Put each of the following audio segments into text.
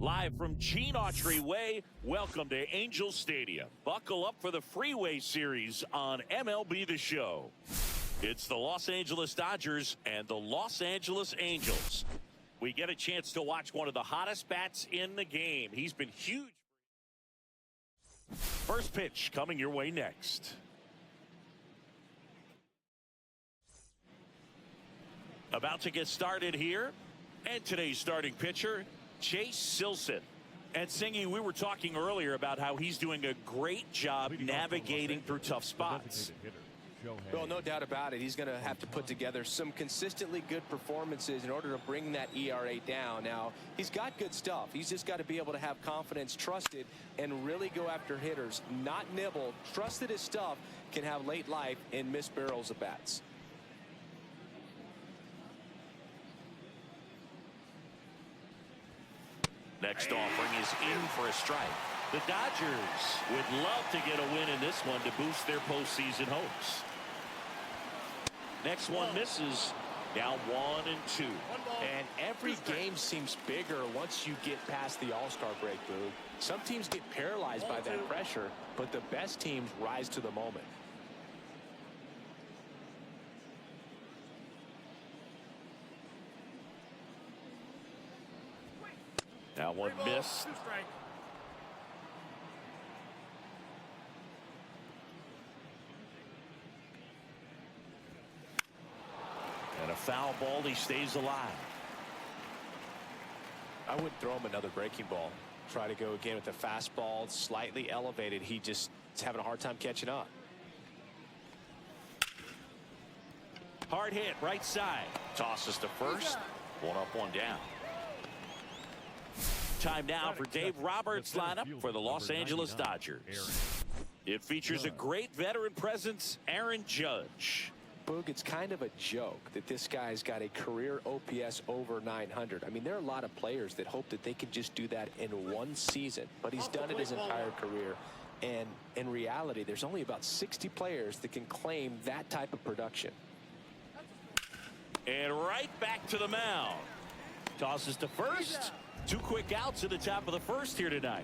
Live from Gene Autry Way, welcome to Angel Stadium. Buckle up for the Freeway Series on MLB The Show. It's the Los Angeles Dodgers and the Los Angeles Angels. We get a chance to watch one of the hottest bats in the game. He's been huge. First pitch coming your way next. About to get started here. And today's starting pitcher, Chase Silson. And Singy, we were talking earlier about how he's doing a great job navigating through tough spots. Well, no doubt about it. He's going to have to put together some consistently good performances in order to bring that ERA down. Now, he's got good stuff. He's just got to be able to have confidence, trust it, and really go after hitters, not nibble. Trust that his stuff can have late life and miss barrels of bats. Next offering is in for a strike. The Dodgers would love to get a win in this one to boost their postseason hopes. Next one misses. Down 1-2. And every game seems bigger once you get past the All-Star break, Boog. Some teams get paralyzed by that pressure, but the best teams rise to the moment. Now one missed. And a foul ball. He stays alive. I wouldn't throw him another breaking ball. Try to go again with the fastball, slightly elevated. He just is having a hard time catching up. Hard hit right side. Tosses to first. One up, one down. Time now for Dave Roberts' lineup for the Los Angeles Dodgers. It features a great veteran presence, Aaron Judge. Boog, it's kind of a joke that this guy's got a career OPS over 900. I mean, there are a lot of players that hope that they can just do that in one season, but he's done it his entire career. And in reality, there's only about 60 players that can claim that type of production. And right back to the mound. Tosses to first. 2 quick outs at the top of the first here tonight.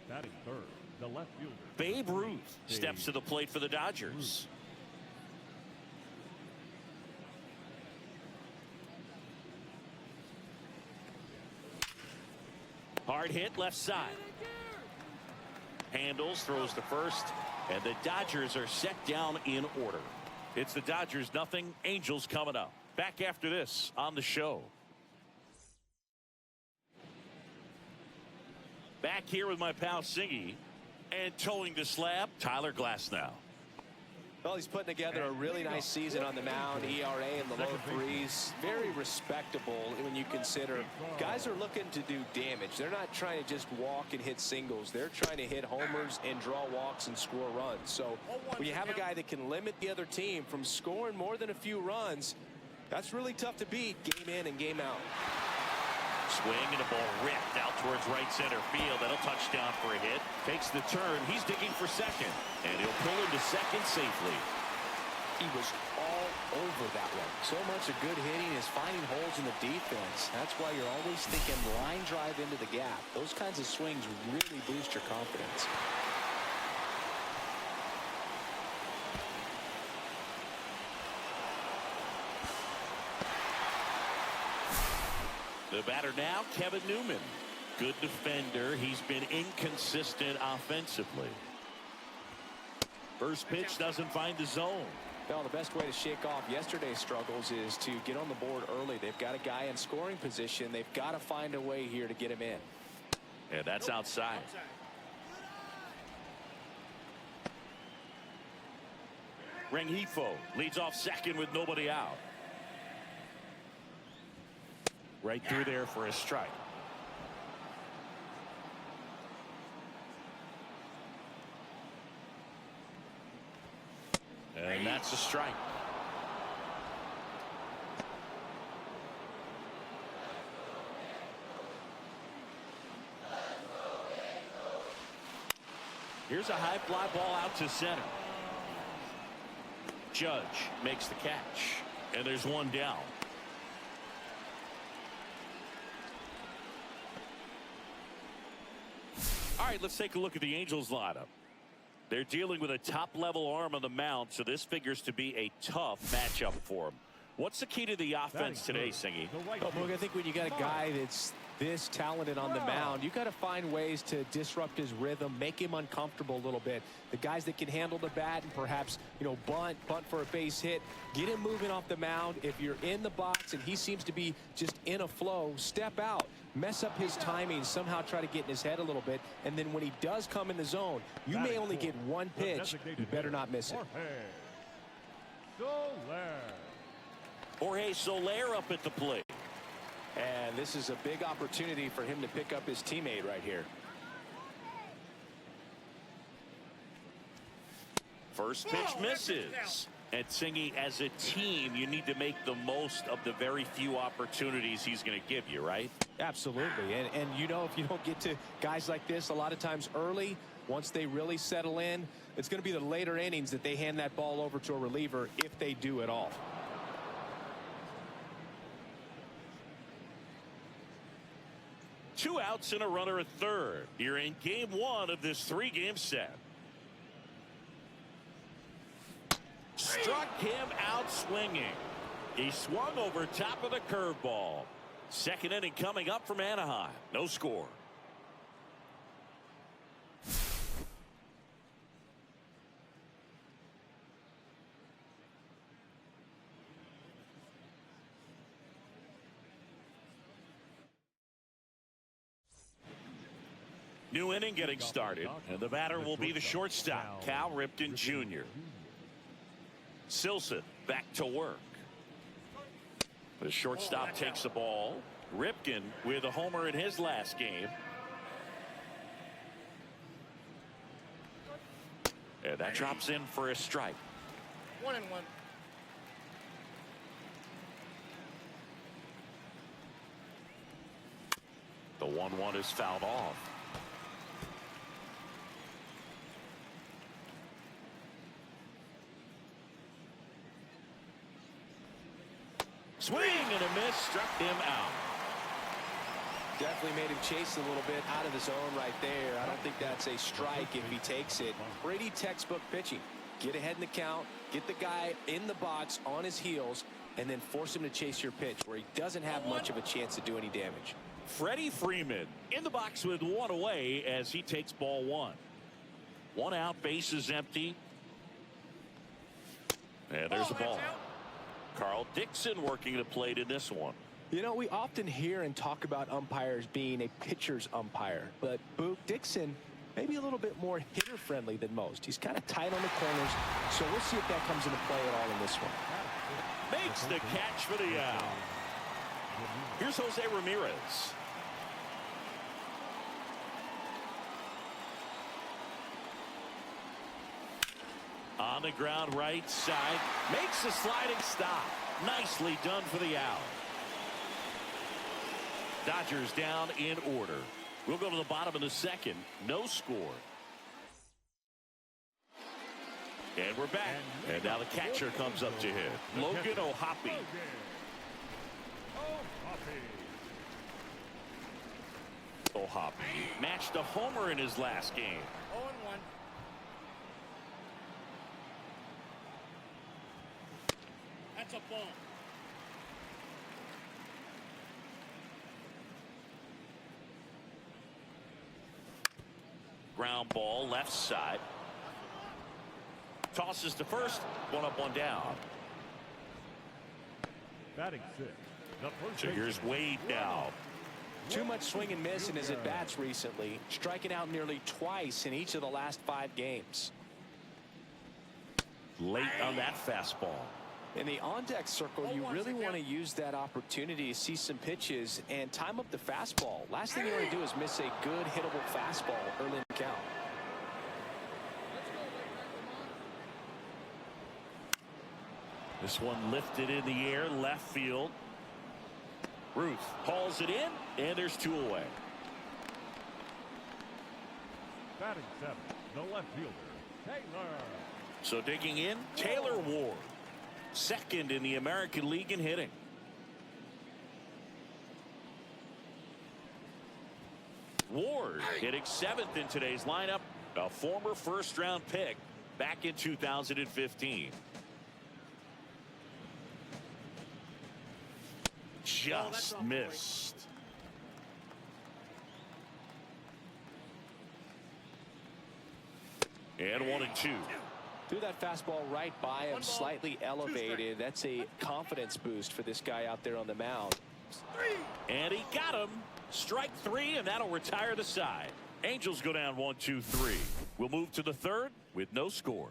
Batting third, the left fielder. Babe Ruth steps to the plate for the Dodgers. Hard hit left side. Handles, throws to first, and the Dodgers are set down in order. It's the Dodgers 0, Angels coming up. Back after this on the show. Back here with my pal Singy, and towing the slab, Tyler Glasnow. Well, he's putting together a really nice season on the mound. ERA in the low 3s. Very respectable when you consider guys are looking to do damage. They're not trying to just walk and hit singles. They're trying to hit homers and draw walks and score runs. So when you have a guy that can limit the other team from scoring more than a few runs, that's really tough to beat game in and game out. Swing and a ball ripped out towards right center field. That'll touch down for a hit. Takes the turn. He's digging for second. And he'll pull into second safely. He was all over that one. So much of good hitting is finding holes in the defense. That's why you're always thinking line drive into the gap. Those kinds of swings really boost your confidence. The batter now, Kevin Newman. Good defender. He's been inconsistent offensively. First pitch doesn't find the zone. Well, the best way to shake off yesterday's struggles is to get on the board early. They've got a guy in scoring position. They've got to find a way here to get him in. And that's outside. Rengifo leads off second with nobody out. Right through there for a strike. And that's a strike. Here's a high fly ball out to center. Judge makes the catch. And there's one down. All right, let's take a look at the Angels lineup. They're dealing with a top-level arm on the mound, so this figures to be a tough matchup for them. What's the key to the offense today, Singy? Look, I think when you got a guy that's this talented on the mound, you got to find ways to disrupt his rhythm, make him uncomfortable a little bit. The guys that can handle the bat and perhaps, bunt for a base hit, get him moving off the mound. If you're in the box and he seems to be just in a flow, step out, mess up his timing, somehow try to get in his head a little bit, and then when he does come in the zone, you may only get one pitch. You better not miss it. Jorge Soler up at the plate. And this is a big opportunity for him to pick up his teammate right here. First pitch misses. And Singy, as a team, you need to make the most of the very few opportunities he's going to give you, right? Absolutely. And if you don't get to guys like this a lot of times early, once they really settle in, it's going to be the later innings that they hand that ball over to a reliever, if they do at all. Two outs and a runner at third. You're in game one of this three-game set. Struck him out swinging. He swung over top of the curveball. Second inning coming up from Anaheim. No score. New inning getting started, and the batter will be the shortstop, Cal Ripken Jr. Silson back to work. The shortstop takes the ball. Ripken with a homer in his last game. And that drops in for a strike. 1-1. The 1-1 is fouled off. Swing and a miss, struck him out. Definitely made him chase a little bit out of the zone right there. I don't think that's a strike if he takes it. Pretty textbook pitching. Get ahead in the count, get the guy in the box on his heels, and then force him to chase your pitch where he doesn't have much of a chance to do any damage. Freddie Freeman in the box with one away as he takes ball one. One out, base is empty. And there's the ball. Carl Dixon working the plate in this one. We often hear and talk about umpires being a pitcher's umpire, but Boog Dixon maybe a little bit more hitter friendly than most. He's kind of tight on the corners, so we'll see if that comes into play at all in this one. Makes the catch for the out. Here's Jose Ramirez. On the ground right side, makes a sliding stop. Nicely done for the out. Dodgers down in order. We'll go to the bottom of the second. No score. And we're back. And now the catcher comes up to hit. Logan O'Hoppe. O'Hoppe matched a homer in his last game. 0-1. That's a ball. Ground ball left side. Tosses to first. One up, one down. Batting six. So here's Wade now. Too much swing and miss in his at-bats recently, striking out nearly twice in each of the last 5 games. Late on that fastball. In the on-deck circle, you really want to use that opportunity to see some pitches and time up the fastball. Last thing you want to do is miss a good hittable fastball early in the count. This one lifted in the air, left field. Ruth hauls it in, and there's 2 away. Batting seven, the left fielder, Taylor. So digging in, Taylor Ward. Second in the American League in hitting. Ward hitting 7th in today's lineup, a former first-round pick back in 2015. Just missed. And 1-2. Threw that fastball right by him, slightly elevated. That's a confidence boost for this guy out there on the mound. And he got him. Strike 3, and that'll retire the side. Angels go down 1-2-3. We'll move to the 3rd with no score.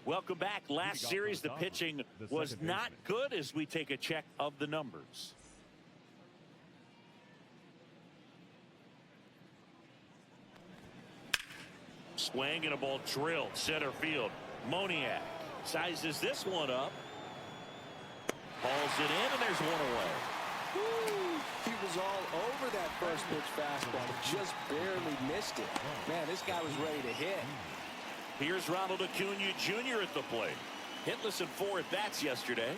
Welcome back. Last series, the pitching was not good as we take a check of the numbers. Swing and a ball drilled center field. Moniak sizes this one up. Hauls it in, and there's one away. Woo! He was all over that first pitch fastball. Just barely missed it. Man, this guy was ready to hit. Here's Ronald Acuna Jr. at the plate. Hitless in 4 at-bats yesterday.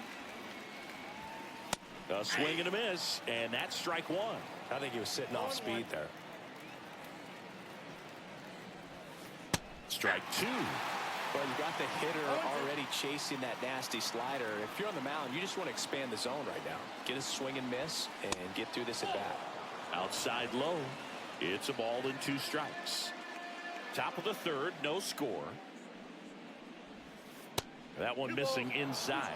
A swing and a miss, and that's strike 1. I think he was sitting off speed there. Strike 2. Well, you got the hitter already chasing that nasty slider. If you're on the mound, you just want to expand the zone right now. Get a swing and miss and get through this at-bat. Outside low. It's a ball and 2 strikes. Top of the 3rd, no score. That one missing inside.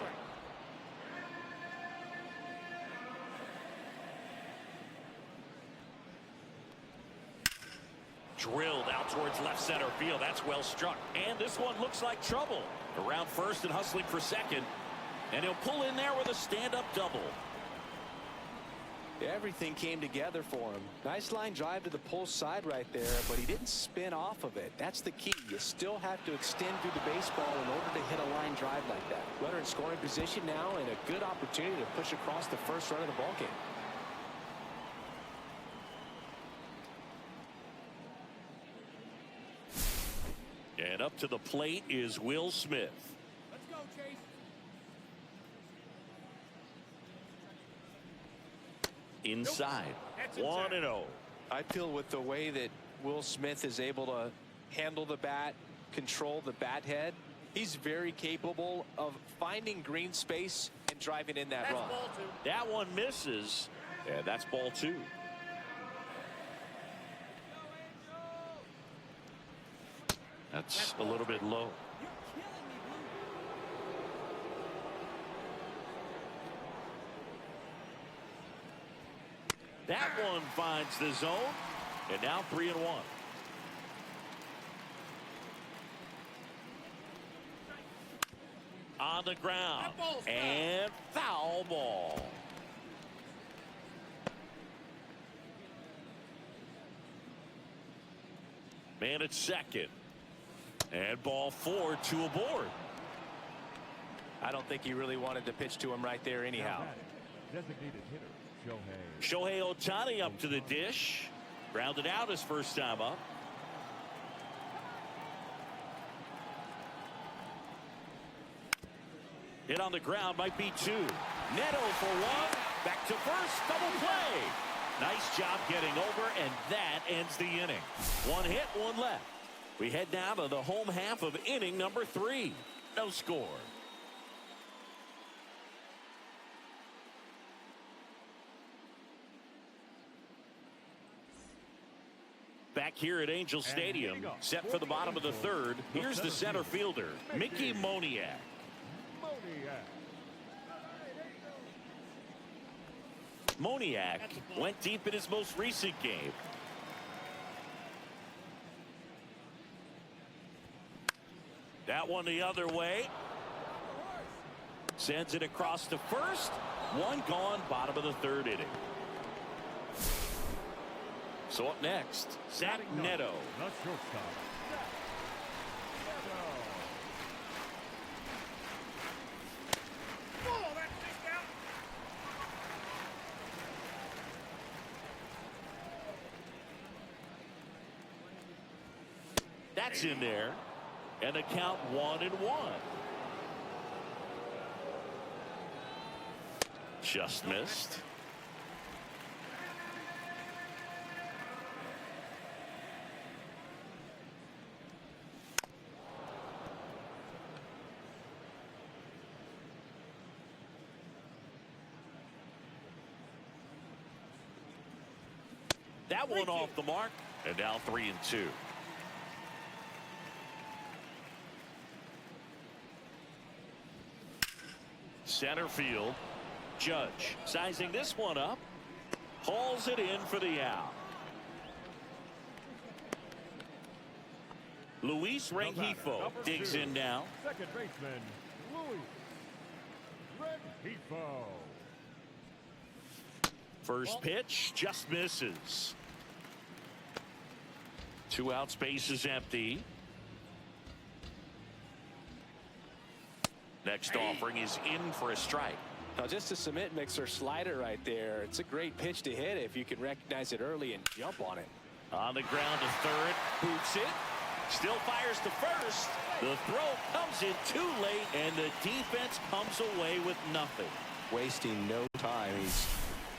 Drilled out towards left center field. That's well struck. And this one looks like trouble. Around first and hustling for second. And he'll pull in there with a stand-up double. Everything came together for him. Nice line drive to the pull side right there, but he didn't spin off of it. That's the key. You still have to extend through the baseball in order to hit a line drive like that. Runner in scoring position now, and a good opportunity to push across the first run of the ball game. And up to the plate is Will Smith. Let's go, Chase. Inside. 1-0. I feel with the way that Will Smith is able to handle the bat, control the bat head, he's very capable of finding green space and driving in that run. Ball 2. That one misses. And that's ball 2. That's a little bit low. That one finds the zone, and now 3-1. On the ground, and foul ball. Man at second. And ball 4, 2 aboard. I don't think he really wanted to pitch to him right there anyhow. Designated hitter, Shohei Ohtani up to the dish. Grounded out his first time up. Hit on the ground, might be 2. Neto for 1. Back to first, double play. Nice job getting over, and that ends the inning. 1 hit, 1 left. We head now to the home half of inning number 3. No score. Back here at Angel Stadium, set for the bottom of the 3rd. Here's the center fielder, Mickey Moniak. Moniak went deep in his most recent game. That one the other way. Sends it across to first. 1 gone, bottom of the 3rd inning. So up next, Zach Neto. The shortstop. Oh, that's kicked out. That's in there. And the count 1-1. Just missed. That one off the mark, and now 3-2. Center field. Judge sizing this one up. Hauls it in for the out. Luis Rengifo digs in now. Second baseman, Luis Rengifo. First pitch just misses. 2 outs, base is empty. Next offering is in for a strike. Now just a cement mixer slider right there. It's a great pitch to hit if you can recognize it early and jump on it. On the ground to third, boots it, still fires to first. The throw comes in too late, and the defense comes away with nothing. Wasting no time. He's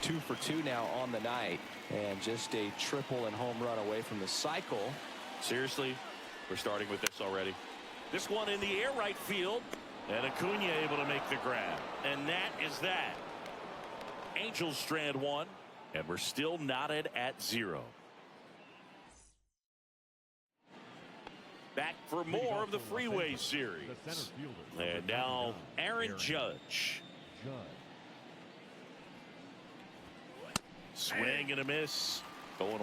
2 for 2 now on the night, and just a triple and home run away from the cycle. Seriously, we're starting with this already. This one in the air right field, and Acuna able to make the grab, and that is that. Angels strand 1, and we're still knotted at 0. Back for more of the freeway series. And now Aaron Judge. Swing and a miss. 0-1.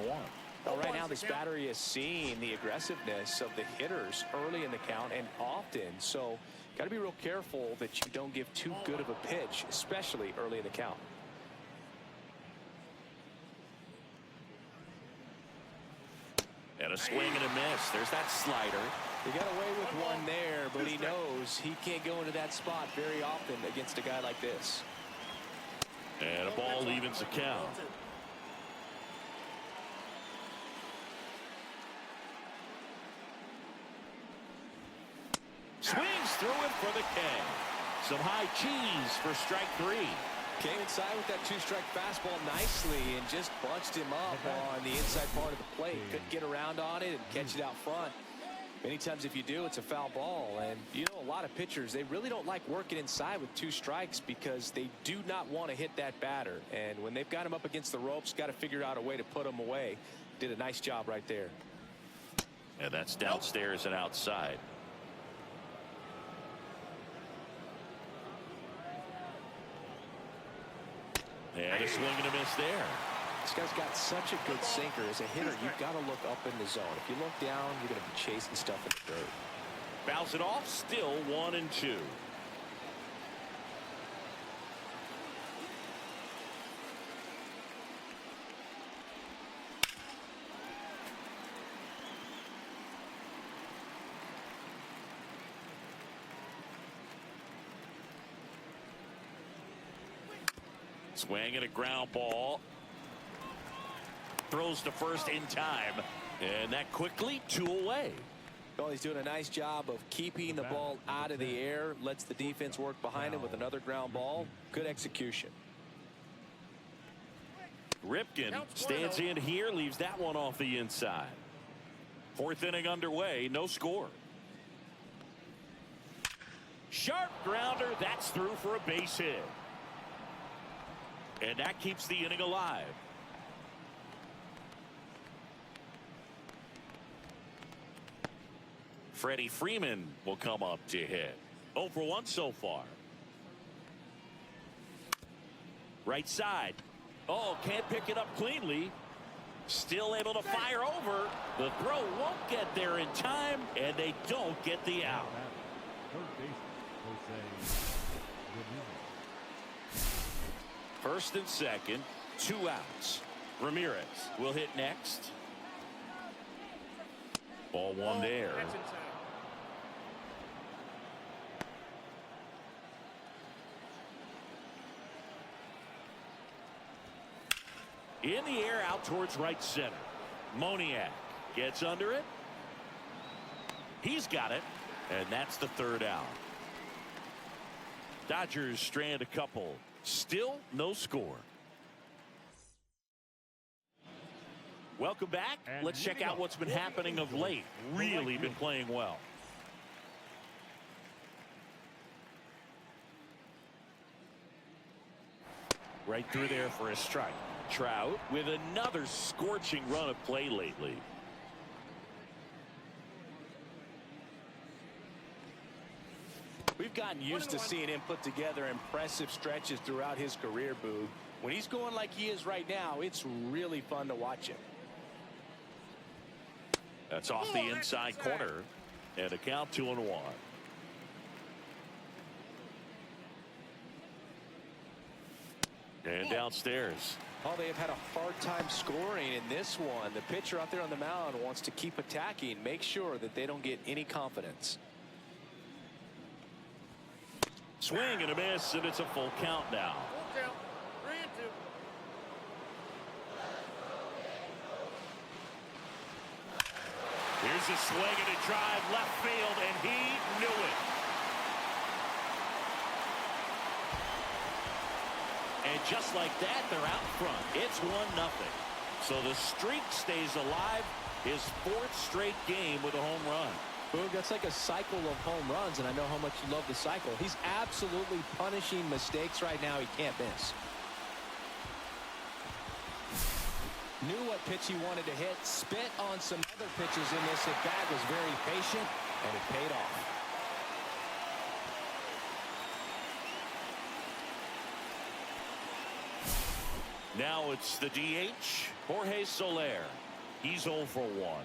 Well, right now this battery is seeing the aggressiveness of the hitters early in the count and often. So got to be real careful that you don't give too good of a pitch, especially early in the count. And a swing and a miss. There's that slider. He got away with one there, but he knows he can't go into that spot very often against a guy like this. And a ball evens the count. Swings through it for the K. Some high cheese for strike 3. Came inside with that 2-strike fastball nicely and just bunched him up on the inside part of the plate. Couldn't get around on it and catch it out front. Many times if you do, it's a foul ball. And you know, a lot of pitchers, they really don't like working inside with 2 strikes because they do not want to hit that batter. And when they've got him up against the ropes, got to figure out a way to put him away. Did a nice job right there. And that's downstairs and outside. And a swing and a miss there. This guy's got such a good sinker. As a hitter, you've got to look up in the zone. If you look down, you're going to be chasing stuff in the dirt. Fouls it off, still 1-2. Swing and a ground ball. Throws to first in time. And that quickly 2 away. Well, he's doing a nice job of keeping the ball out of the air. Lets the defense work behind him with another ground ball. Good execution. Ripken stands in here, leaves that one off the inside. 4th inning underway, no score. Sharp grounder, that's through for a base hit. And that keeps the inning alive. Freddie Freeman will come up to hit. 0 for 1 so far. Right side. Oh, can't pick it up cleanly. Still able to fire over. The throw won't get there in time, and they don't get the out. First and second, 2 outs. Ramirez will hit next. Ball 1 there. In the air out towards right center. Moniak gets under it. He's got it, and that's the third out. Dodgers strand a couple. Still no score. Welcome back. Let's check out what's been happening of late. Really been playing well. Right through there for a strike. Trout with another scorching run of play lately. We've gotten used to seeing him put together impressive stretches throughout his career, Boog. When he's going like he is right now, it's really fun to watch him. That's off the inside corner, and a count 2-1. And downstairs. Oh, they have had a hard time scoring in this one. The pitcher out there on the mound wants to keep attacking, make sure that they don't get any confidence. Swing and a miss, and it's a full count now. Full count. 3-2. Here's a swing and a drive left field, and he knew it. And just like that, they're out front. It's 1-0. So the streak stays alive. His 4th straight game with a home run. Boog, that's like a cycle of home runs, and I know how much you love the cycle. He's absolutely punishing mistakes right now he can't miss. Knew what pitch he wanted to hit, spit on some other pitches in this at-bat, was very patient, and it paid off. Now it's the DH, Jorge Soler. He's 0 for 1.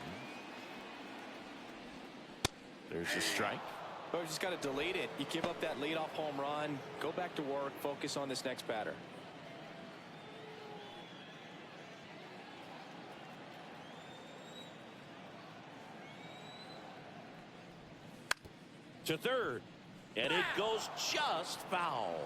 There's a strike. Oh, you just got to delete it. You give up that leadoff home run, go back to work, focus on this next batter. To third, and it goes just foul.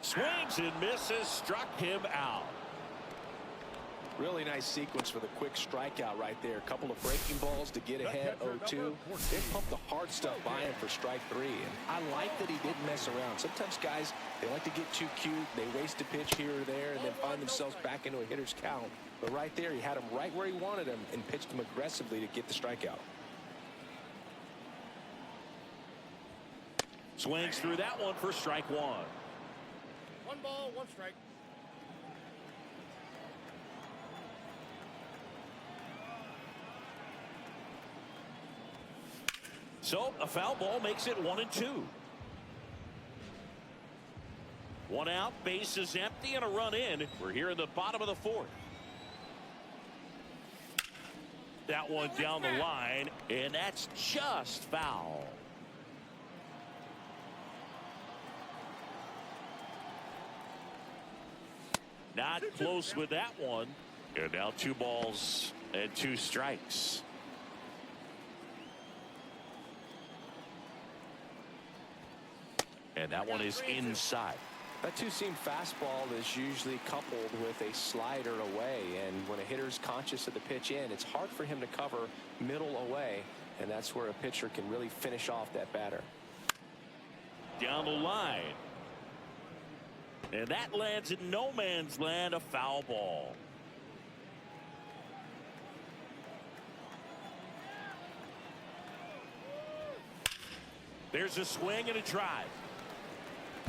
Swings and misses, struck him out. Really nice sequence for the quick strikeout right there. A couple of breaking balls to get ahead 0-2. They pumped the hard stuff by him for strike 3. And I like that he didn't mess around. Sometimes guys, they like to get too cute. They waste a pitch here or there and then find themselves back into a hitter's count. But right there, he had him right where he wanted him and pitched him aggressively to get the strikeout. Swings through that one for strike 1. 1 ball, 1 strike. So a foul ball makes it 1-2. 1 out, base is empty, and a run in. We're here in the bottom of the 4th. That one down the line, and that's just foul. Not close with that one. And now 2 balls and 2 strikes. And that one is inside. That two-seam fastball is usually coupled with a slider away, and when a hitter's conscious of the pitch in, it's hard for him to cover middle away, and that's where a pitcher can really finish off that batter. Down the line. And that lands in no man's land, a foul ball. There's a swing and a drive.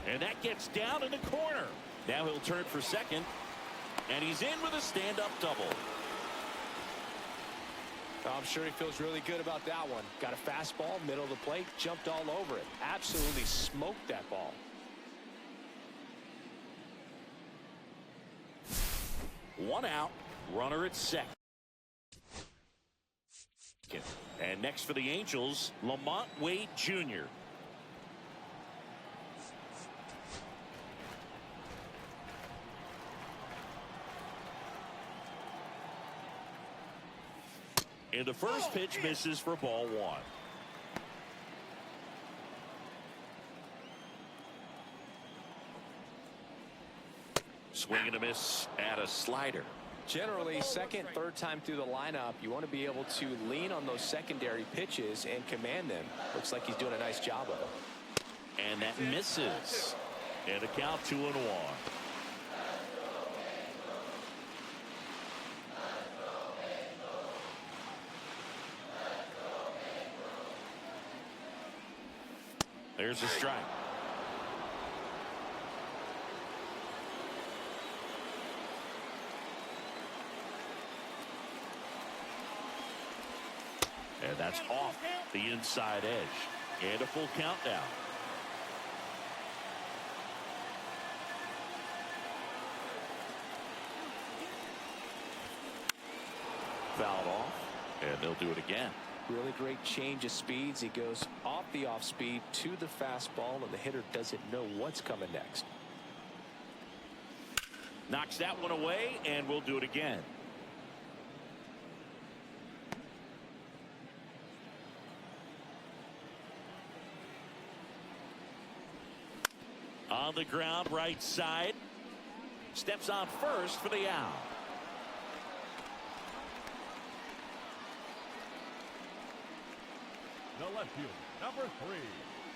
And that gets down in the corner. Now he'll turn for second. And he's in with a stand-up double. I'm sure he feels really good about that one. Got a fastball, middle of the plate, jumped all over it. Absolutely smoked that ball. One out, runner at second. And next for the Angels, Lamont Wade Jr. And the first pitch misses for ball 1. Swing and a miss at a slider. Generally, second, third time through the lineup, you want to be able to lean on those secondary pitches and command them. Looks like he's doing a nice job of it. And that misses. And a count 2-1. There's a strike. And that's off the inside edge. And a full count now. Fouled off, and they'll do it again. Really great change of speeds. He goes off the off speed to the fastball, and the hitter doesn't know what's coming next. Knocks that one away, and we'll do it again. On the ground, right side. Steps on first for the out. The left fielder, number 3,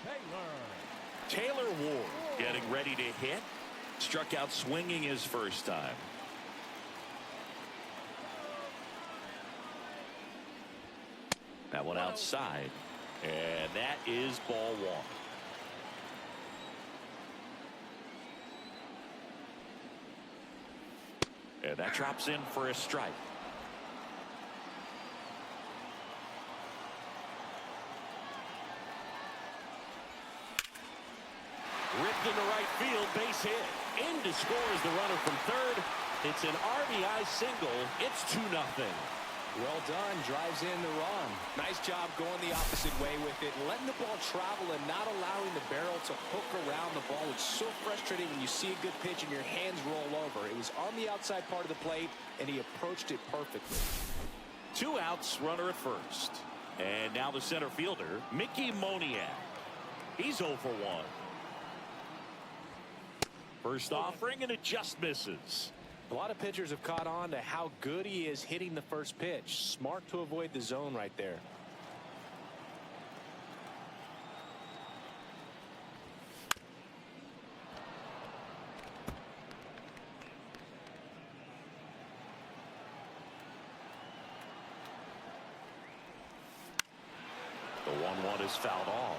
Taylor. Taylor Ward getting ready to hit. Struck out swinging his first time. That one outside. And that is ball 1. And that drops in for a strike. Ripped into right field, base hit. In to score is the runner from third. It's an RBI single. It's 2-0. Well done. Drives in the run. Nice job going the opposite way with it. Letting the ball travel and not allowing the barrel to hook around the ball. It's so frustrating when you see a good pitch and your hands roll over. It was on the outside part of the plate, and he approached it perfectly. 2 outs, runner at first. And now the center fielder, Mickey Moniak. He's 0 for 1. First offering, and it just misses. A lot of pitchers have caught on to how good he is hitting the first pitch. Smart to avoid the zone right there. The 1-1 is fouled off.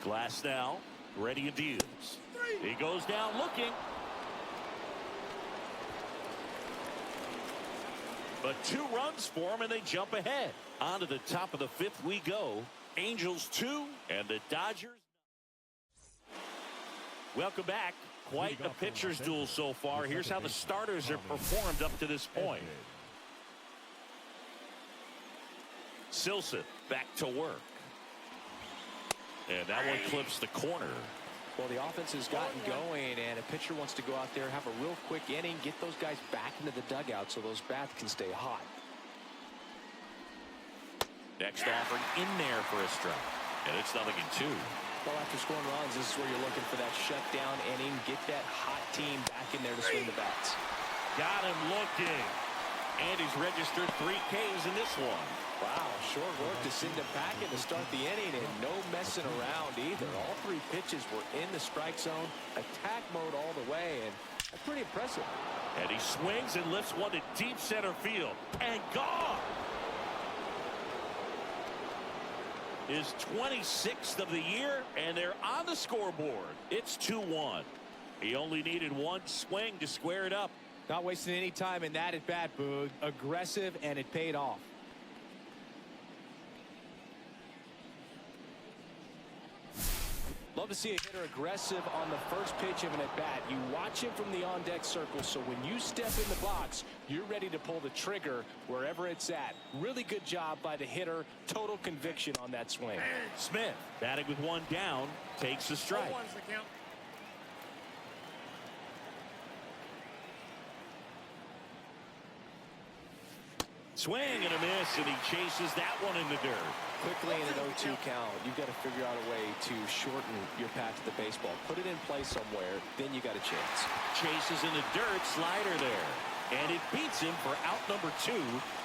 Glass now, ready to use. He goes down looking. But 2 runs for him, and they jump ahead. On to the top of the 5th we go. Angels 2 and the Dodgers. Welcome back. Quite a pitcher's duel so far. Here's how the starters have performed up to this point. Silson back to work. And that one clips the corner. Well, the offense has gotten going, and a pitcher wants to go out there, have a real quick inning, get those guys back into the dugout so those bats can stay hot. Next offering in there for a strike. And it's 0-2. Well, after scoring runs, this is where you're looking for that shutdown inning, get that hot team back in there to swing the bats. Got him looking. And he's registered 3 Ks in this one. Wow, short work to send him packing to start the inning, and no messing around either. All 3 pitches were in the strike zone, attack mode all the way, and that's pretty impressive. And he swings and lifts one to deep center field. And gone! His 26th of the year, and they're on the scoreboard. It's 2-1. He only needed 1 swing to square it up. Not wasting any time in that at bat, Boog. Aggressive, and it paid off. Love to see a hitter aggressive on the first pitch of an at-bat. You watch him from the on-deck circle, so when you step in the box, you're ready to pull the trigger wherever it's at. Really good job by the hitter. Total conviction on that swing. Smith, batting with 1 down, takes a strike. 0-1's the count. Swing and a miss, and he chases that one in the dirt. Quickly in an 0-2 count, you've got to figure out a way to shorten your path to the baseball. Put it in play somewhere, then you got a chance. Chases in the dirt, slider there. And it beats him for out number 2.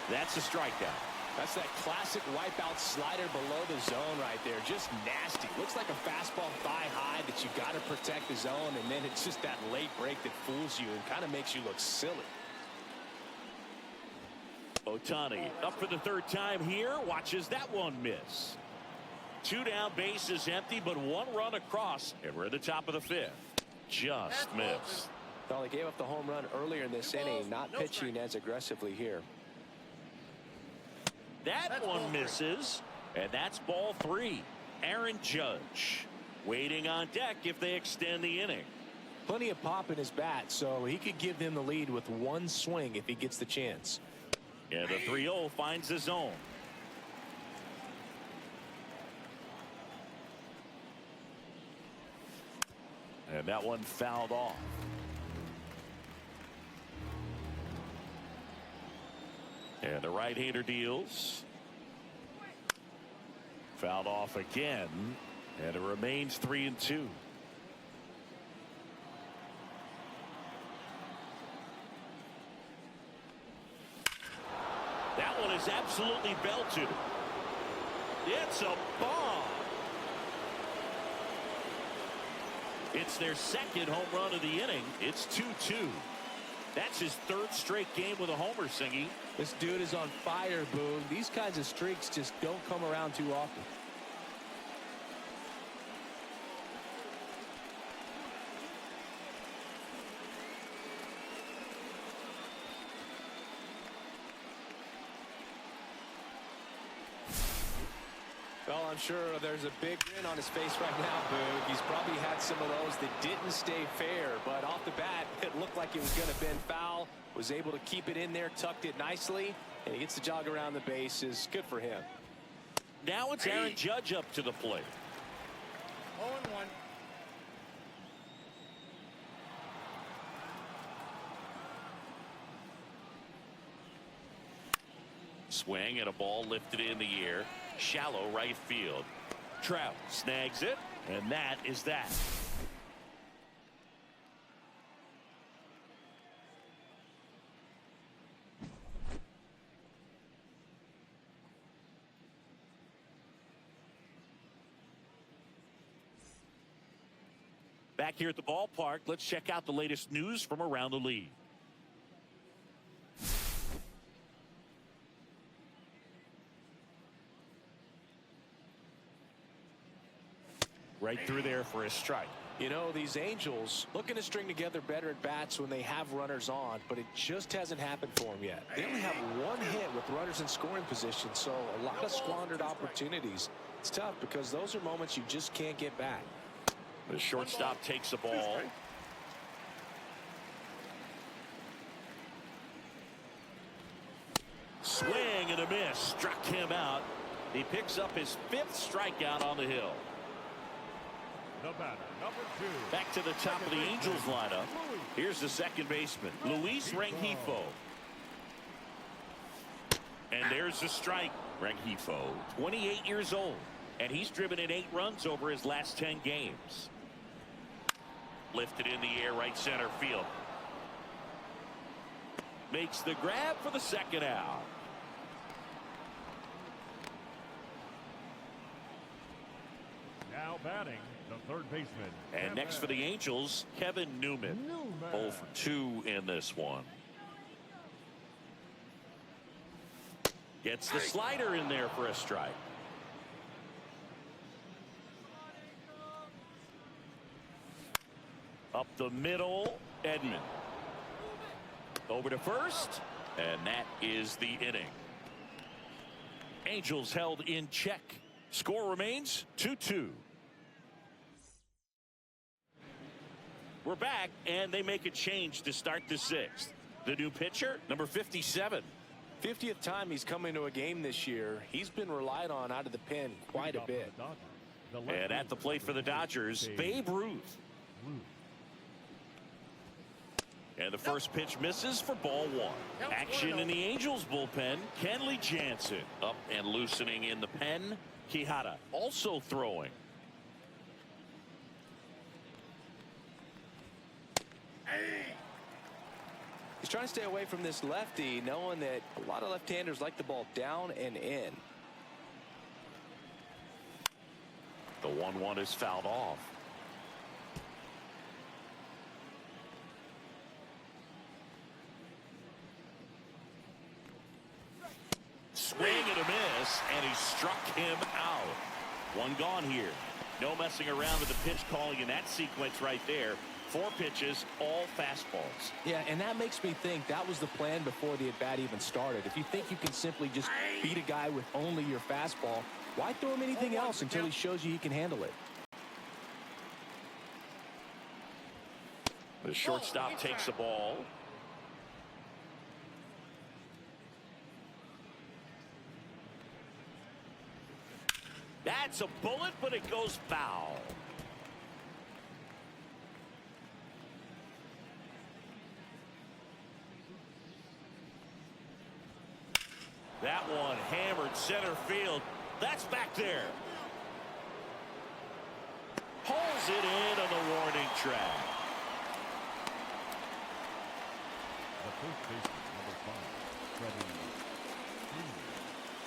That's a strikeout. That's that classic wipeout slider below the zone right there. Just nasty. Looks like a fastball thigh high that you got to protect the zone, and then it's just that late break that fools you and kind of makes you look silly. Ohtani up for the 3rd time here, watches that one miss. 2 down, bases empty, but 1 run across, and we're at the top of the 5th. Just missed. Well, they gave up the home run earlier in this inning, not pitching as aggressively here. That one misses, and that's ball 3. Aaron Judge waiting on deck if they extend the inning. Plenty of pop in his bat, so he could give them the lead with 1 swing if he gets the chance. And the 3-0 finds the zone. And that one fouled off. And the right-hander deals. Fouled off again. And it remains 3-2. That one is absolutely belted. It's a bomb. It's their 2nd home run of the inning. It's 2-2. That's his 3rd straight game with a homer, Singy. This dude is on fire, Boog. These kinds of streaks just don't come around too often. Well, I'm sure there's a big grin on his face right now, Boog. He's probably had some of those that didn't stay fair, but off the bat, it looked like it was going to bend foul. Was able to keep it in there, tucked it nicely, and he gets the jog around the bases. Good for him. Now it's Aaron Judge up to the plate. 0-1. Swing and a ball lifted in the air. Shallow right field. Trout snags it, and that is that. Back here at the ballpark, let's check out the latest news from around the league. Right through there for a strike. You know, these Angels looking to string together better at bats when they have runners on, but it just hasn't happened for them yet. They only have 1 hit with runners in scoring position, so a lot of squandered opportunities. It's tough because those are moments you just can't get back. The shortstop takes the ball. Swing and a miss. Struck him out. He picks up his 5th strikeout on the hill. The batter, number 2. Back to the top of the Angels lineup. Here's the second baseman, Luis Rengifo. And there's the strike. Rengifo, 28 years old, and he's driven in 8 runs over his last 10 games. Lifted in the air, right center field. Makes the grab for the 2nd out. Now batting, the 3rd baseman. And next for the Angels, Kevin Newman. 0 for 2 in this one. Gets the slider in there for a strike. Up the middle, Edman. Over to first, and that is the inning. Angels held in check. Score remains 2-2. We're back, and they make a change to start the 6th. The new pitcher, number 57. 50th time he's come into a game this year. He's been relied on out of the pen quite a bit. And at the plate for the Dodgers, Babe Ruth. And the first pitch misses for ball one. Action in the Angels bullpen. Kenley Jansen up and loosening in the pen. Quijada also throwing. He's trying to stay away from this lefty, knowing that a lot of left-handers like the ball down and in. The 1-1 is fouled off. Swing and a miss, and he struck him out. One gone here. No messing around with the pitch calling in that sequence right there. 4 pitches, all fastballs. Yeah, and that makes me think that was the plan before the at-bat even started. If you think you can simply just beat a guy with only your fastball, why throw him anything else until he shows you he can handle it? The shortstop takes the ball. That's a bullet, but it goes foul. That one hammered center field. That's back there. Pulls it in on the warning track. The first baseman, number 5,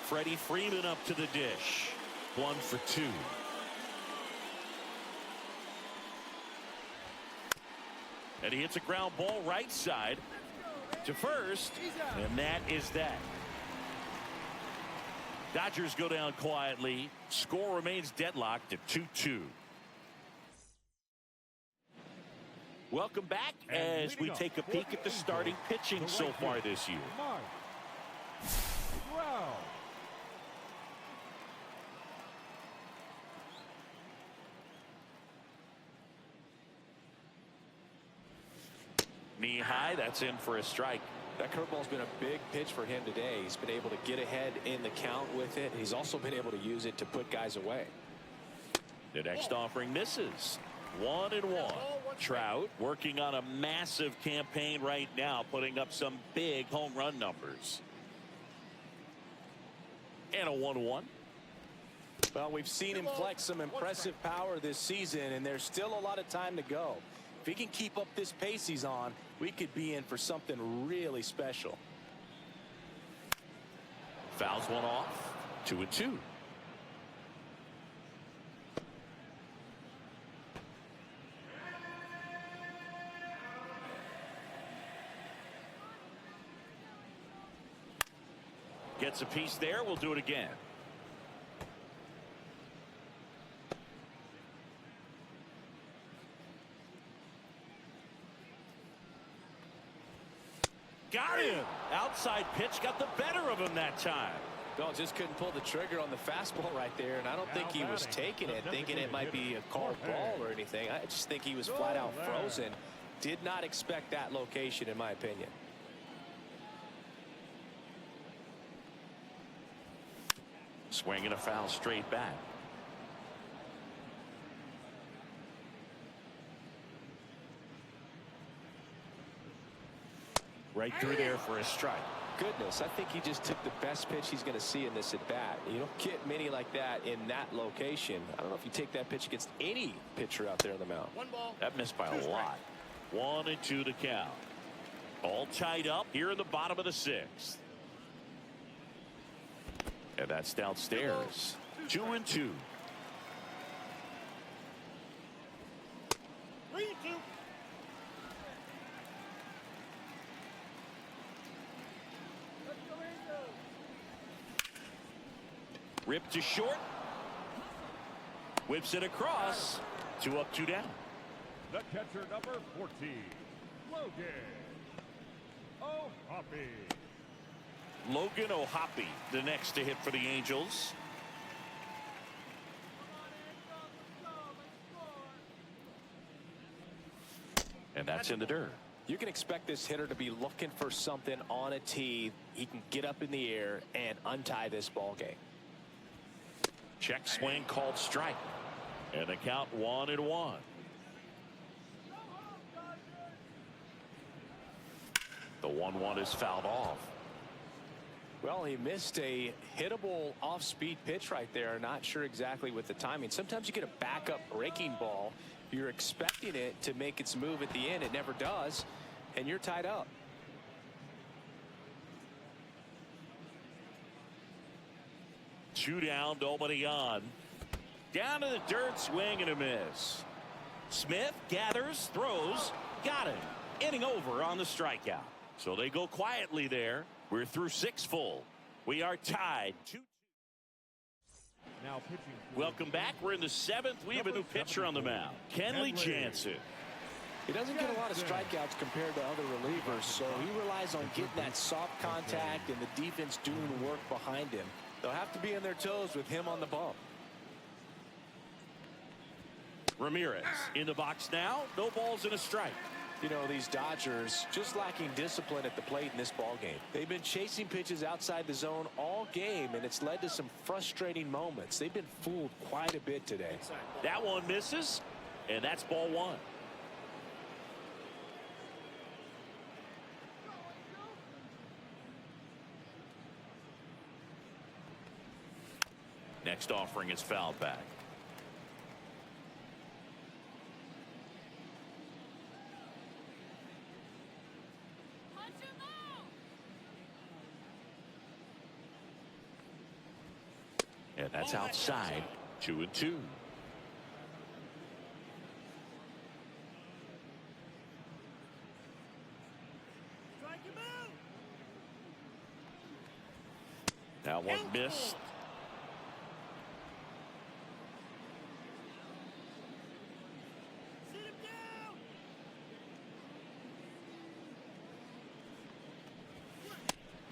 Freddie Freeman up to the dish. 1 for 2. And he hits a ground ball right side to first, and that is that. Dodgers go down quietly. Score remains deadlocked at 2-2. Welcome back as we take a peek at the starting pitching so far this year. Wow. Knee high, that's in for a strike. That curveball's been a big pitch for him today. He's been able to get ahead in the count with it. He's also been able to use it to put guys away. The next offering misses. 1-1. Trout working on a massive campaign right now, putting up some big home run numbers. And a 1-1. Well, we've seen him flex some impressive power this season, and there's still a lot of time to go. If he can keep up this pace he's on, we could be in for something really special. Fouls one off. 2-2. Gets a piece there. We'll do it again. Got him. Outside pitch got the better of him that time. Bell just couldn't pull the trigger on the fastball right there, and I don't think he was taking it, thinking it might be a called ball or anything. I just think he was flat out frozen. Did not expect that location, in my opinion. Swinging a foul straight back. Right through there for a strike. Goodness, I think he just took the best pitch he's going to see in this at bat. You don't get many like that in that location. I don't know if you take that pitch against any pitcher out there on the mound. That missed by a lot. 1-2 to count. All tied up here in the bottom of the 6th. And that's downstairs. 2-2. 3-2. Ripped to short. Whips it across. 2 up, 2 down. The catcher, number 14, Logan O'Hoppe. Logan O'Hoppe, the next to hit for the Angels. And that's in the dirt. You can expect this hitter to be looking for something on a tee. He can get up in the air and untie this ball game. Check swing called strike. And the count 1-1. The 1-1 is fouled off. Well, he missed a hittable off-speed pitch right there. Not sure exactly with the timing. Sometimes you get a backup breaking ball. You're expecting it to make its move at the end. It never does, and you're tied up. Two down, nobody on. Down to the dirt, swing and a miss. Smith gathers, throws, got him. Inning over on the strikeout. So they go quietly there. We're through 6 full. We are tied 2-2. Now pitching. Welcome back. We're in the 7th. We have a new pitcher on the mound, Kenley Jansen. He doesn't get a lot of strikeouts compared to other relievers, so he relies on getting that soft contact and the defense doing work behind him. They'll have to be on their toes with him on the bump. Ramirez in the box now. No balls and a strike. You know, these Dodgers just lacking discipline at the plate in this ball game. They've been chasing pitches outside the zone all game, and it's led to some frustrating moments. They've been fooled quite a bit today. That one misses, and that's ball 1. Next offering is fouled back. And that's outside. 2-2. Now one missed.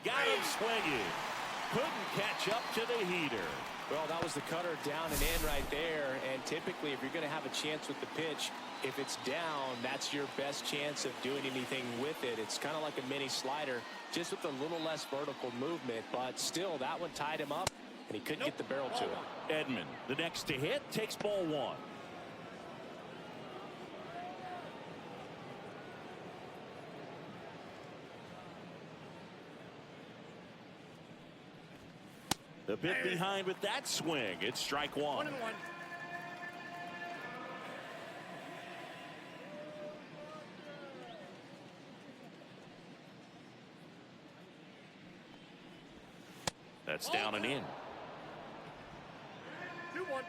Got him swinging. Couldn't catch up to the heater. Well, that was the cutter down and in right there. And typically, if you're going to have a chance with the pitch, if it's down, that's your best chance of doing anything with it. It's kind of like a mini slider, just with a little less vertical movement. But still, that one tied him up, and he couldn't get the barrel to it. Edman, the next to hit, takes ball 1. The bit behind with that swing. It's strike 1. 1-1. That's down and in. 2-1.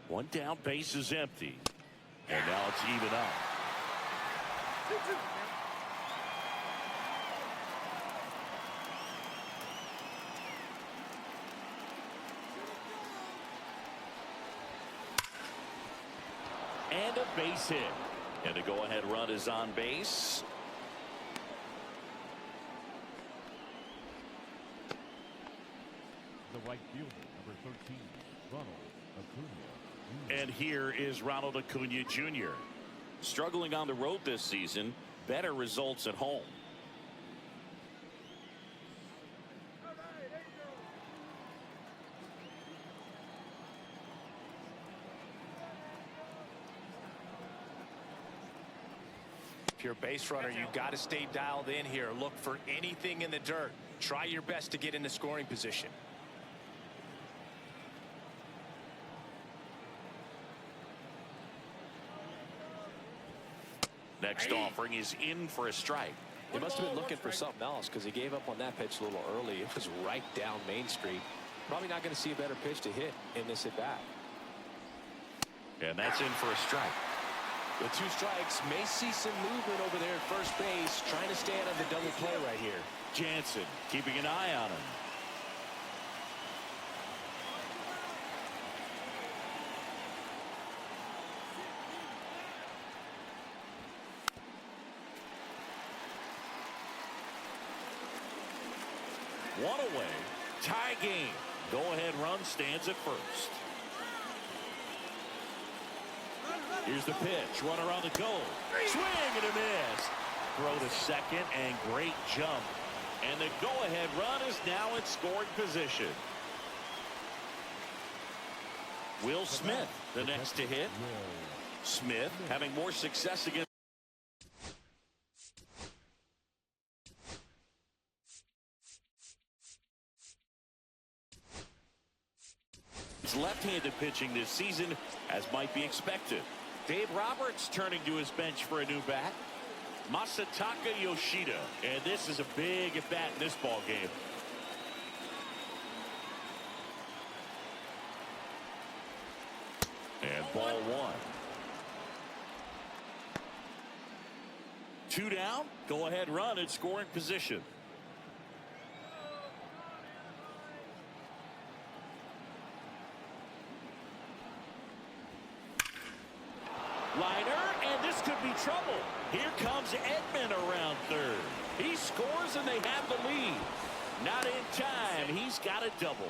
One down, base is empty. And now it's even up. 2-2. And a base hit. And the go-ahead run is on base. The right fielder, number 13, Ronald Acuna. And here is Ronald Acuna Jr. Struggling on the road this season, better results at home. If you're a base runner, you've got to stay dialed in here. Look for anything in the dirt. Try your best to get in the scoring position. Next offering is in for a strike. He must have been looking for something else because he gave up on that pitch a little early. It was right down Main Street. Probably not going to see a better pitch to hit in this at bat. And that's in for a strike. With 2 strikes, may see some movement over there at first base, trying to stay out of the double play right here. Jansen keeping an eye on him. One away, tie game. Go-ahead run stands at first. Here's the pitch, runner on the goal. Swing and a miss. Throw to second and great jump. And the go-ahead run is now in scoring position. Will Smith, the next to hit. Smith having more success against. Left-handed pitching this season, as might be expected. Dave Roberts turning to his bench for a new bat. Masataka Yoshida, and this is a big at bat in this ball game. And ball one. 2 down. Go ahead run in scoring position. Liner, and this could be trouble. Here comes Edman around third. He scores and they have the lead. Not in time. He's got a double.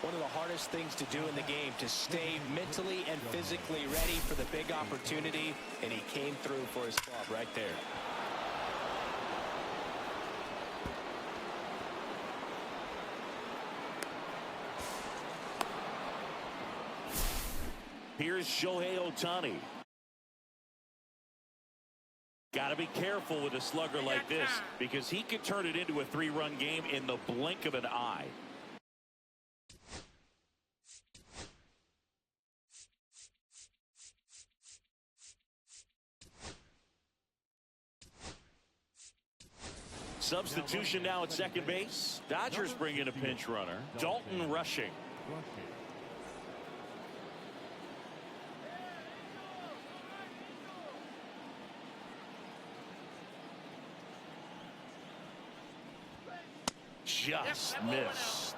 One of the hardest things to do in the game, to stay mentally and physically ready for the big opportunity, and he came through for his club right there. Here's Shohei Ohtani. Got to be careful with a slugger like this, because he could turn it into a 3-run game in the blink of an eye. Substitution now at second base. Dodgers bring in a pinch runner. Dalton rushing. Just missed.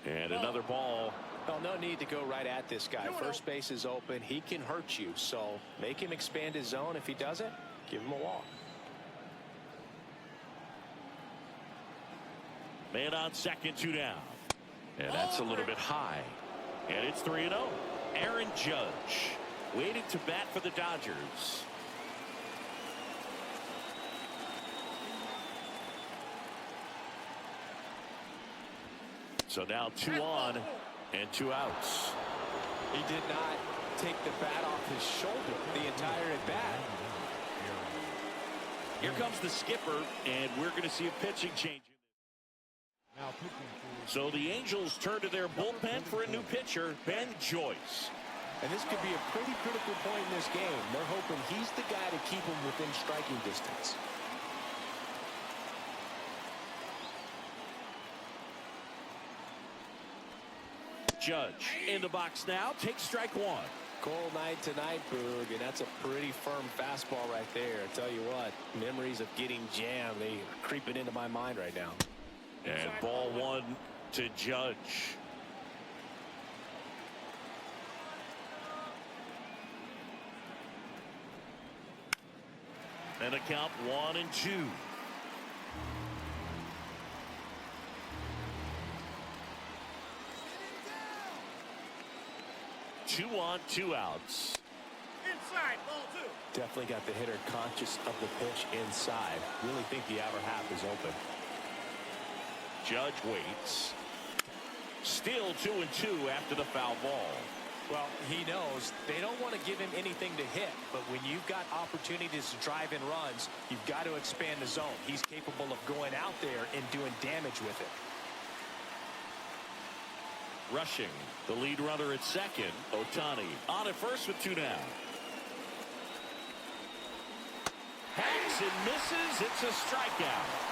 And another ball. Well, no need to go right at this guy. First base is open. He can hurt you, so make him expand his zone. If he doesn't, give him a walk. Man on second, 2 down. And that's a little bit high. And it's 3-0. Aaron Judge waiting to bat for the Dodgers. So now 2 on and 2 outs. He did not take the bat off his shoulder the entire at bat. Here comes the skipper, and we're going to see a pitching change. So the Angels turn to their bullpen for a new pitcher, Ben Joyce. And this could be a pretty critical point in this game. They're hoping he's the guy to keep him within striking distance. Judge in the box now, takes strike 1. Cold night tonight, Boog, and that's a pretty firm fastball right there. I tell you what, memories of getting jammed, they are creeping into my mind right now. And ball 1 to Judge. And a count 1-2. 2 on, 2 outs. Inside, ball 2. Definitely got the hitter conscious of the pitch inside. Really think the outer half is open. Judge waits. Still 2-2 after the foul ball. Well, he knows they don't want to give him anything to hit, but when you've got opportunities to drive in runs, you've got to expand the zone. He's capable of going out there and doing damage with it. Rushing the lead runner at second, Ohtani on at first with 2 down. Hacks and misses. It's a strikeout.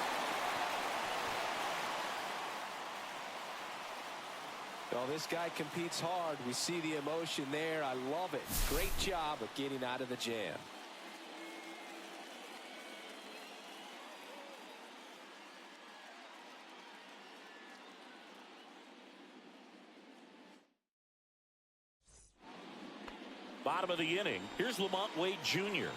Well, this guy competes hard. We see the emotion there. I love it. Great job of getting out of the jam. Bottom of the inning. Here's Lamont Wade Jr.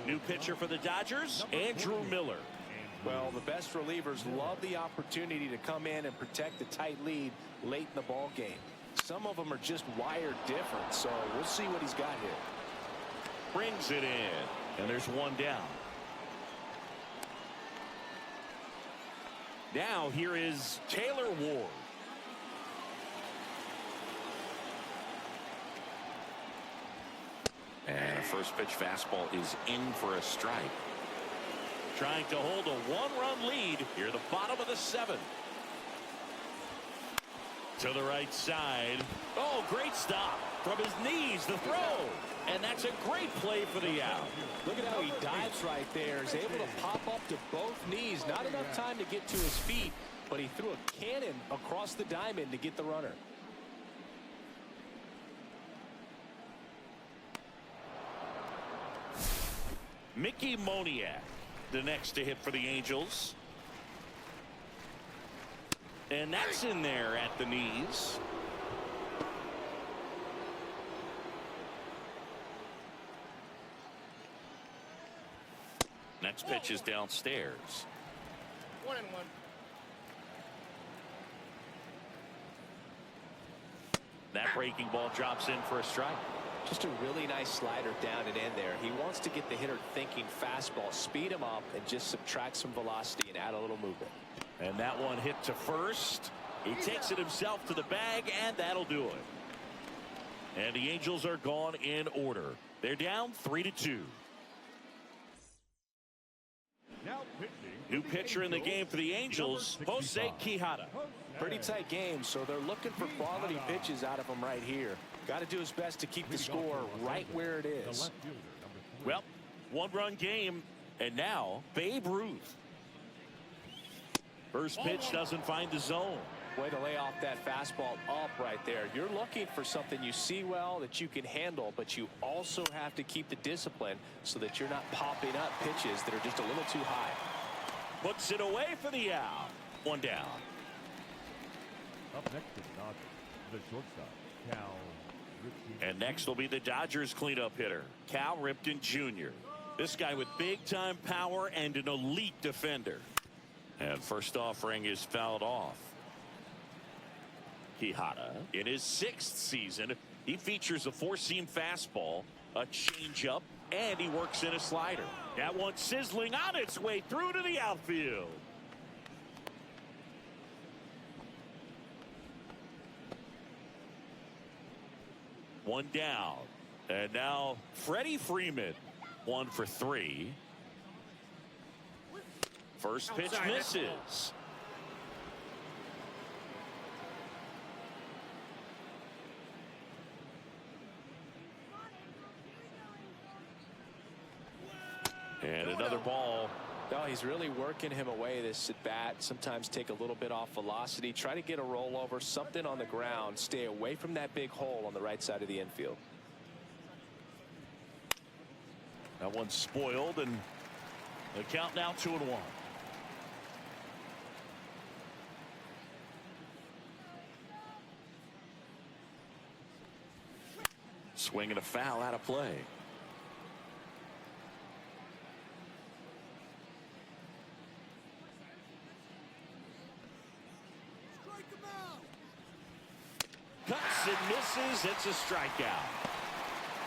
New pitcher for the Dodgers, Andrew Miller. Well, the best relievers love the opportunity to come in and protect the tight lead late in the ball game. Some of them are just wired different, so we'll see what he's got here. Brings it in, and there's one down. Now here is Taylor Ward. And a first pitch fastball is in for a strike. Trying to hold a one-run lead here, the bottom of the seventh. To the right side. Oh, great stop from his knees, the throw. And that's a great play for the out. Look at how he dives right there. He's able to pop up to both knees. Not enough time to get to his feet, but he threw a cannon across the diamond to get the runner. Mickey Moniak, the next to hit for the Angels. And that's in there at the knees. Next pitch is downstairs. 1-1. That breaking ball drops in for a strike. Just a really nice slider down and in there. He wants to get the hitter thinking fastball, speed him up, and just subtract some velocity and add a little movement. And that one hit to first. He takes it himself to the bag, and that'll do it. And the Angels are gone in order. They're down 3-2. Now pitching. New pitcher in the game for the Angels, Jose Quijada. Pretty tight game, so they're looking for quality pitches out of him right here. Got to do his best to keep the score right where it is. Well, one-run game, and now Babe Ruth. First pitch doesn't find the zone. Way to lay off that fastball up right there. You're looking for something you see well that you can handle, but you also have to keep the discipline so that you're not popping up pitches that are just a little too high. Puts it away for the out. One down. Up next to the Dodgers, the shortstop, Cal Ripken. And next will be the Dodgers cleanup hitter, Cal Ripken Jr. This guy with big-time power and an elite defender. And first offering is fouled off. Quijada, in his 6th season, he features a four-seam fastball, a changeup, and he works in a slider. That one sizzling on its way through to the outfield. One down. And now Freddie Freeman, 1 for 3. First pitch misses. And another ball. No, he's really working him away this at bat. Sometimes take a little bit off velocity. Try to get a rollover, something on the ground. Stay away from that big hole on the right side of the infield. That one's spoiled, and the count now 2-1. Swing and a foul out of play. Cuts and misses. It's a strikeout.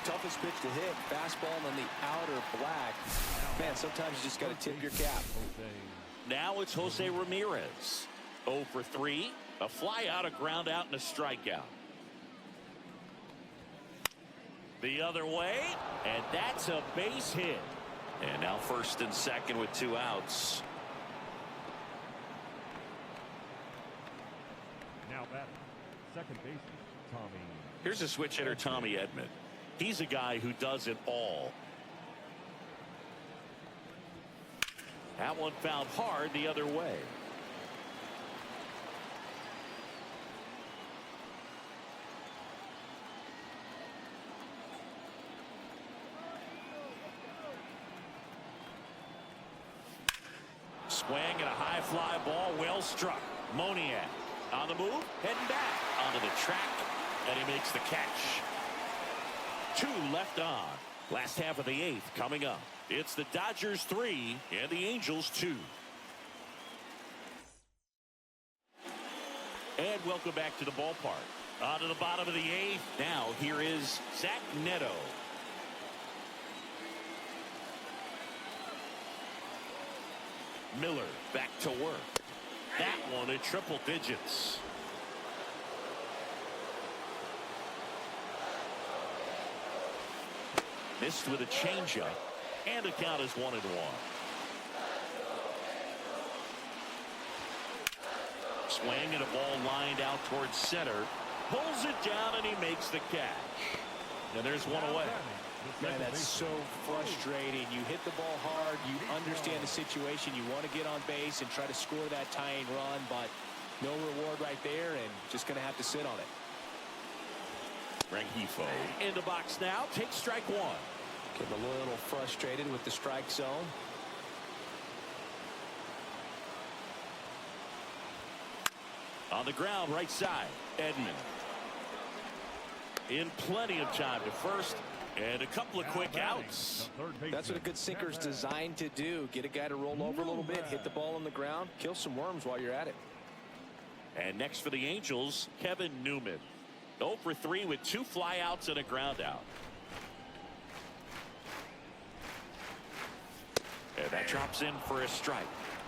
Toughest pitch to hit. Fastball on the outer black. Man, sometimes you just got to tip your cap. Now it's Jose Ramirez. 0 for 3. A fly out, a ground out, and a strikeout. The other way, and that's a base hit. And now first and second with 2 outs. Now batting, second baseman, Tommy. Here's a switch hitter, Tommy Edman. He's a guy who does it all. That one fouled hard the other way. Swing and a high fly ball, well struck. Moniak on the move, heading back onto the track, and he makes the catch. 2 left on. Last half of the 8th coming up. It's the Dodgers 3 and the Angels 2. And welcome back to the ballpark. On to the bottom of the 8th. Now here is Zach Neto. Miller back to work. That one at triple digits. Missed with a changeup. And the count is 1-1. Swing and a ball lined out towards center. Pulls it down and he makes the catch. And there's one away. Man, that's so frustrating. You hit the ball hard. You understand the situation. You want to get on base and try to score that tying run, but no reward right there, and just going to have to sit on it. Rengifo in the box now. Takes strike one. Getting a little frustrated with the strike zone. On the ground, right side, Edman. In plenty of time to first, and a couple of quick outs. That's what a good sinker is designed to do. Get a guy to roll over a little bit, hit the ball on the ground, kill some worms while you're at it. And next for the Angels, Kevin Newman. 0 for 3 with 2 flyouts and a ground out. And that drops in for a strike.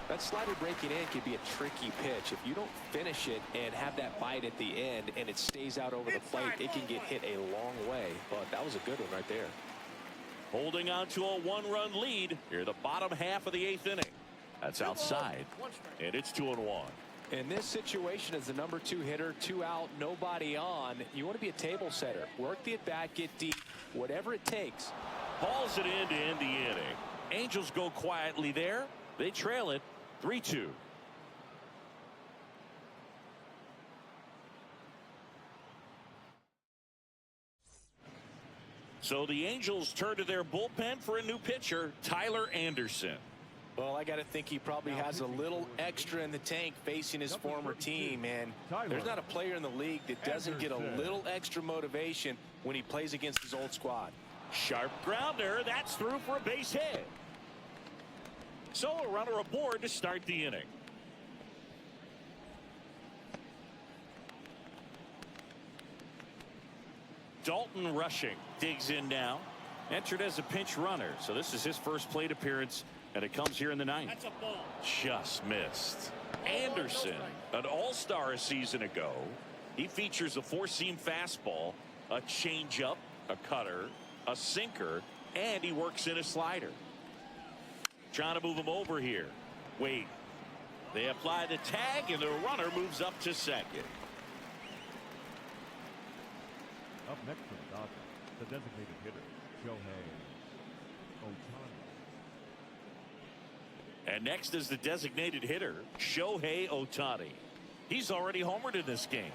That slider breaking in can be a tricky pitch. If you don't finish it and have that bite at the end and it stays out over the plate, it can get hit a long way. But that was a good one right there. Holding on to a 1-run lead here, the bottom half of the 8th inning. That's outside, and it's 2-1. In this situation, as the number 2 hitter, 2 out, nobody on, you want to be a table setter. Work the at-bat, get deep, whatever it takes. Hauls it in to end the inning. Angels go quietly there. They trail it 3-2. So the Angels turn to their bullpen for a new pitcher, Tyler Anderson. Well, I got to think he probably has a little extra in the tank facing his former team, and there's not a player in the league that doesn't get a little extra motivation when he plays against his old squad. Sharp grounder, that's through for a base hit. So a runner aboard to start the inning. Dalton Rushing digs in now. Entered as a pinch runner, so this is his first plate appearance, and it comes here in the 9th. That's a ball. Just missed. Anderson, an all-star a season ago. He features a 4-seam fastball, a changeup, a cutter, a sinker, and he works in a slider. Trying to move him over here. Wait. They apply the tag, and the runner moves up to second. Up next for the Dodgers, the designated hitter, Shohei Ohtani. And next is the designated hitter, Shohei Ohtani. He's already homered in this game.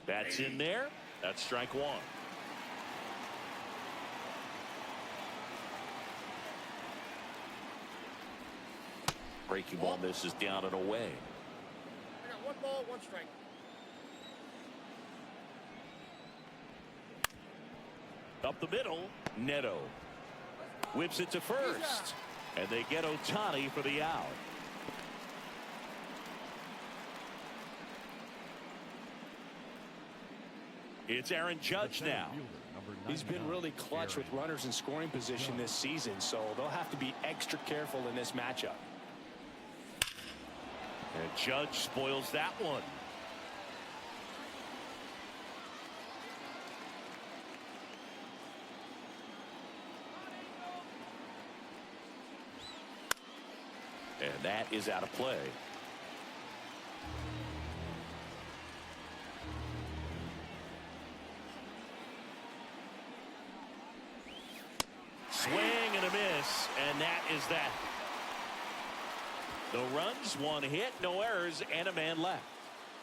That's in there. That's strike one. Breaking ball misses down and away. I got 1 ball, 1 strike. Up the middle, Neto whips it to first, and they get Ohtani for the out. It's Aaron Judge now. He's been really clutch with runners in scoring position this season, so they'll have to be extra careful in this matchup. And Judge spoils that one. And that is out of play. Swing and a miss, and that is that. No runs, 1 hit, no errors, and a man left.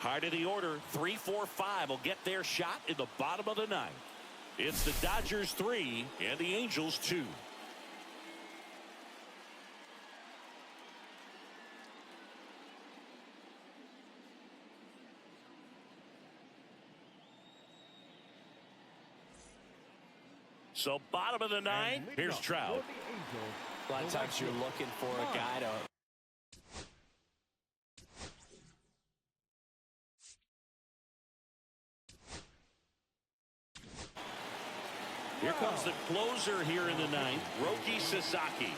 Heart of the order, 3, 4, 5 will get their shot in the bottom of the 9th. It's the Dodgers 3 and the Angels 2. So bottom of the ninth, here's Trout. A lot of times you're looking for a guy to... Here comes the closer here in the ninth, Roki Sasaki.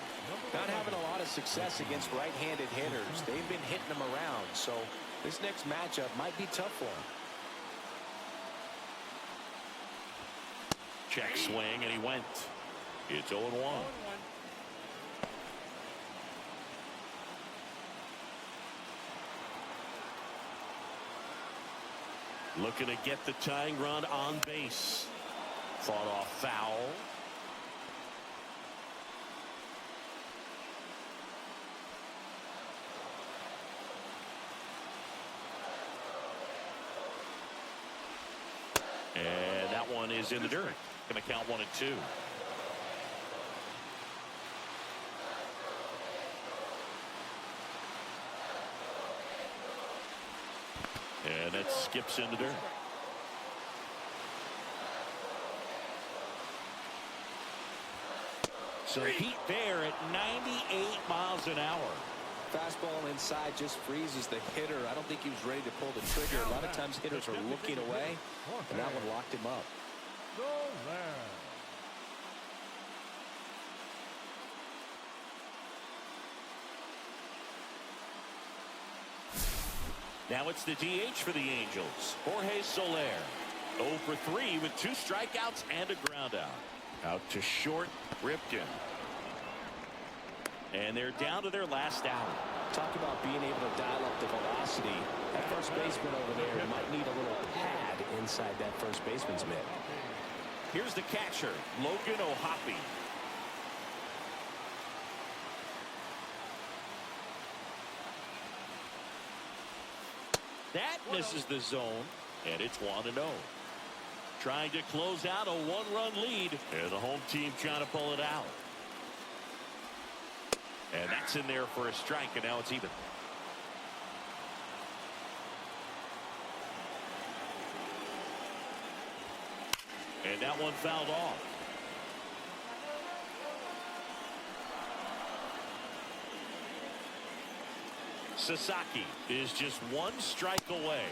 Not having a lot of success against right-handed hitters. They've been hitting them around, so this next matchup might be tough for him. Check swing, and he went. It's 0-1. Looking to get the tying run on base. Fought off foul. And that one is in the dirt. Going to count 1-2. And that skips in the dirt. So heat there at 98 miles an hour. Fastball inside just freezes the hitter. I don't think he was ready to pull the trigger. A lot of times hitters are looking away, and that one locked him up. Now it's the DH for the Angels, Jorge Soler. 0 for 3 with 2 strikeouts and a ground out. Out to short, ripped in. And they're down to their last out. Talk about being able to dial up the velocity. That first baseman over there might need a little pad inside that first baseman's mitt. Here's the catcher, Logan O'Hoppe. That misses the zone, and it's 1-0. Trying to close out a 1-run lead, and the home team trying to pull it out. And that's in there for a strike, and now it's even. And that one fouled off. Sasaki is just 1 strike away.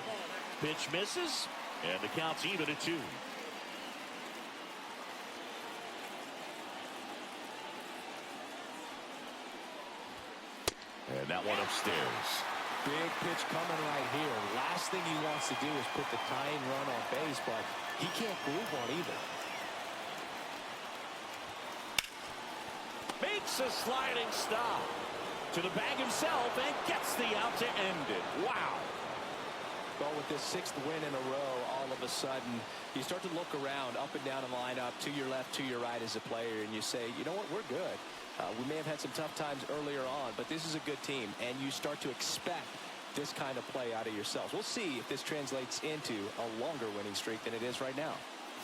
Pitch misses, and the count's even at 2. And that one upstairs. Big pitch coming right here. Last thing he wants to do is put the tying run on base, but he can't groove one either. Makes a sliding stop to the bag himself and gets the out to end it. Wow. Well, with this 6th win in a row, all of a sudden, you start to look around, up and down the lineup, to your left, to your right as a player, and you say, you know what, we're good. We may have had some tough times earlier on, but this is a good team, and you start to expect this kind of play out of yourselves. We'll see if this translates into a longer winning streak than it is right now.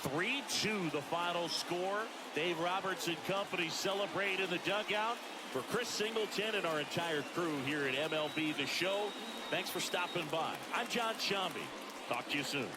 3-2 the final score. Dave Roberts and company celebrate in the dugout. For Chris Singleton and our entire crew here at MLB The Show, thanks for stopping by. I'm John Shambi. Talk to you soon.